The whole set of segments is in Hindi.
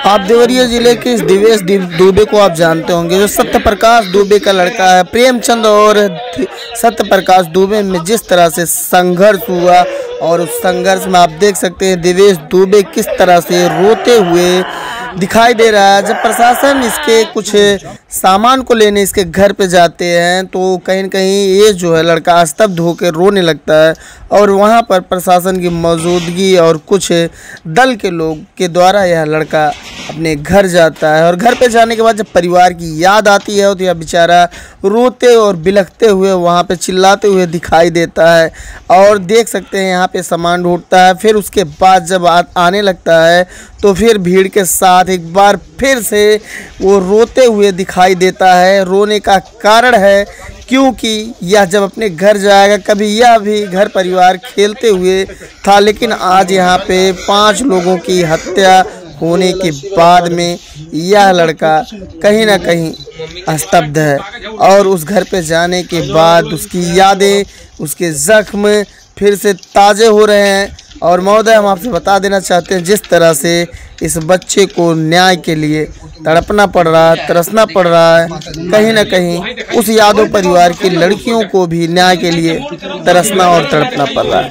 आप देवरिया जिले के इस दिवेश दुबे को आप जानते होंगे, जो सत्य प्रकाश दुबे का लड़का है। प्रेमचंद और सत्य प्रकाश दुबे में जिस तरह से संघर्ष हुआ और उस संघर्ष में आप देख सकते हैं दिवेश दुबे किस तरह से रोते हुए दिखाई दे रहा है। जब प्रशासन इसके कुछ सामान को लेने इसके घर पे जाते हैं तो कहीं न कहीं ये जो है लड़का स्तब्ध होकर रोने लगता है और वहाँ पर प्रशासन की मौजूदगी और कुछ दल के लोग के द्वारा यह लड़का अपने घर जाता है। और घर पे जाने के बाद जब परिवार की याद आती है तो यह बेचारा रोते और बिलखते हुए वहाँ पे चिल्लाते हुए दिखाई देता है। और देख सकते हैं यहाँ पे सामान ढूंढता है। फिर उसके बाद जब आने लगता है तो फिर भीड़ के साथ एक बार फिर से वो रोते हुए दिखाई देता है। रोने का कारण है क्योंकि यह जब अपने घर जाएगा, कभी यह भी घर परिवार खेलते हुए था, लेकिन आज यहाँ पे 5 लोगों की हत्या होने के बाद में यह लड़का कहीं ना कहीं स्तब्ध है। और उस घर पे जाने के बाद उसकी यादें, उसके जख्म फिर से ताज़े हो रहे हैं। और महोदय, हम आपसे बता देना चाहते हैं, जिस तरह से इस बच्चे को न्याय के लिए तड़पना पड़ रहा है, तरसना पड़ रहा है, कहीं ना कहीं उस यादव परिवार की लड़कियों को भी न्याय के लिए तरसना और तड़पना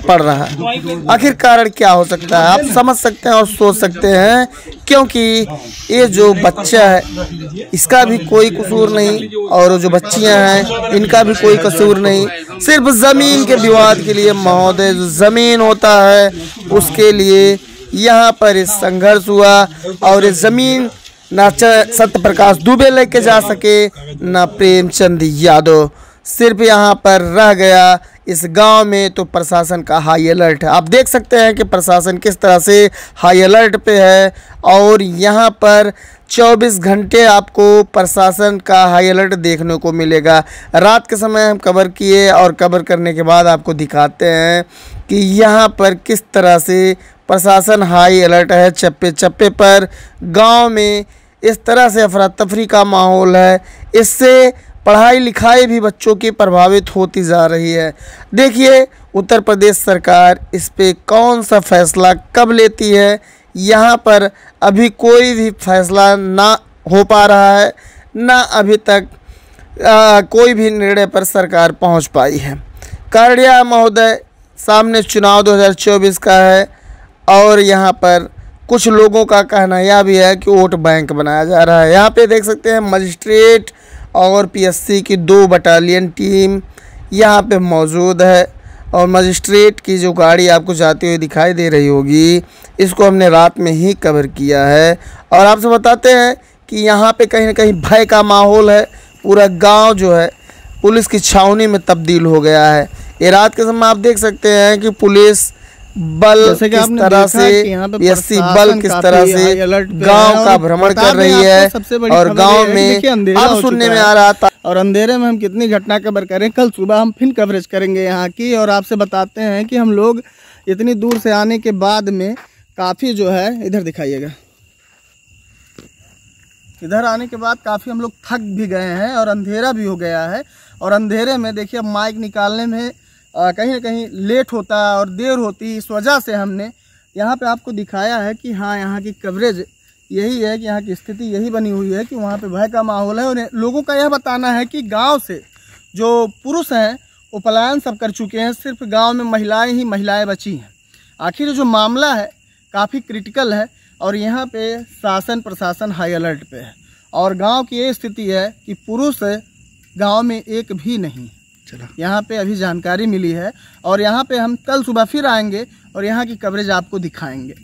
पड़ रहा है। आखिर कारण क्या हो सकता है, आप समझ सकते हैं और सोच सकते हैं, क्योंकि ये जो बच्चा है इसका भी कोई कसूर नहीं और जो बच्चियां हैं इनका भी कोई कसूर नहीं। सिर्फ ज़मीन के विवाद के लिए महोदय, जो ज़मीन होता है उसके लिए यहाँ पर इस संघर्ष हुआ। और इस ज़मीन ना सत्य प्रकाश दुबे लेके जा सके ना प्रेमचंद यादव, सिर्फ यहाँ पर रह गया। इस गांव में तो प्रशासन का हाई अलर्ट है। आप देख सकते हैं कि प्रशासन किस तरह से हाई अलर्ट पे है और यहाँ पर 24 घंटे आपको प्रशासन का हाई अलर्ट देखने को मिलेगा। रात के समय हम कवर किए और कवर करने के बाद आपको दिखाते हैं कि यहाँ पर किस तरह से प्रशासन हाई अलर्ट है। चप्पे चप्पे पर गांव में इस तरह से अफरा तफरी का माहौल है। इससे पढ़ाई लिखाई भी बच्चों की प्रभावित होती जा रही है। देखिए उत्तर प्रदेश सरकार इस पे कौन सा फैसला कब लेती है। यहाँ पर अभी कोई भी फैसला ना हो पा रहा है, ना अभी तक कोई भी निर्णय पर सरकार पहुँच पाई है। कारणिया महोदय, सामने चुनाव 2024 का है और यहाँ पर कुछ लोगों का कहना यह भी है कि वोट बैंक बनाया जा रहा है। यहाँ पे देख सकते हैं मजिस्ट्रेट और पीएससी की 2 बटालियन टीम यहाँ पे मौजूद है। और मजिस्ट्रेट की जो गाड़ी आपको जाती हुई दिखाई दे रही होगी, इसको हमने रात में ही कवर किया है। और आपसे बताते हैं कि यहाँ पे कहीं ना कहीं भय का माहौल है। पूरा गांव जो है पुलिस की छावनी में तब्दील हो गया है। ये रात के समय आप देख सकते हैं कि पुलिस बल किस तरह से, पीएससी बल किस तरह से गांव का भ्रमण कर रही है। और गांव में अब सुनने में आ रहा था, और अंधेरे में हम कितनी घटना कवर करें। कल सुबह हम फिर कवरेज करेंगे यहाँ की। और आपसे बताते हैं कि हम लोग इतनी दूर से आने के बाद में काफ़ी जो है, इधर दिखाइएगा, इधर आने के बाद काफ़ी हम लोग थक भी गए हैं और अंधेरा भी हो गया है। और अंधेरे में देखिए अब माइक निकालने में कहीं ना कहीं लेट होता है और देर होती। इस वजह से हमने यहाँ पे आपको दिखाया है कि हाँ, यहाँ की कवरेज यही है कि यहाँ की स्थिति यही बनी हुई है कि वहाँ पे भय का माहौल है। और लोगों का यह बताना है कि गांव से जो पुरुष हैं वो पलायन सब कर चुके हैं, सिर्फ गांव में महिलाएं बची हैं। आखिर जो मामला है काफ़ी क्रिटिकल है और यहाँ पे शासन प्रशासन हाई अलर्ट पे है। और गाँव की ये स्थिति है कि पुरुष गाँव में एक भी नहीं। यहाँ पे अभी जानकारी मिली है और यहाँ पे हम कल सुबह फिर आएंगे और यहाँ की कवरेज आपको दिखाएंगे।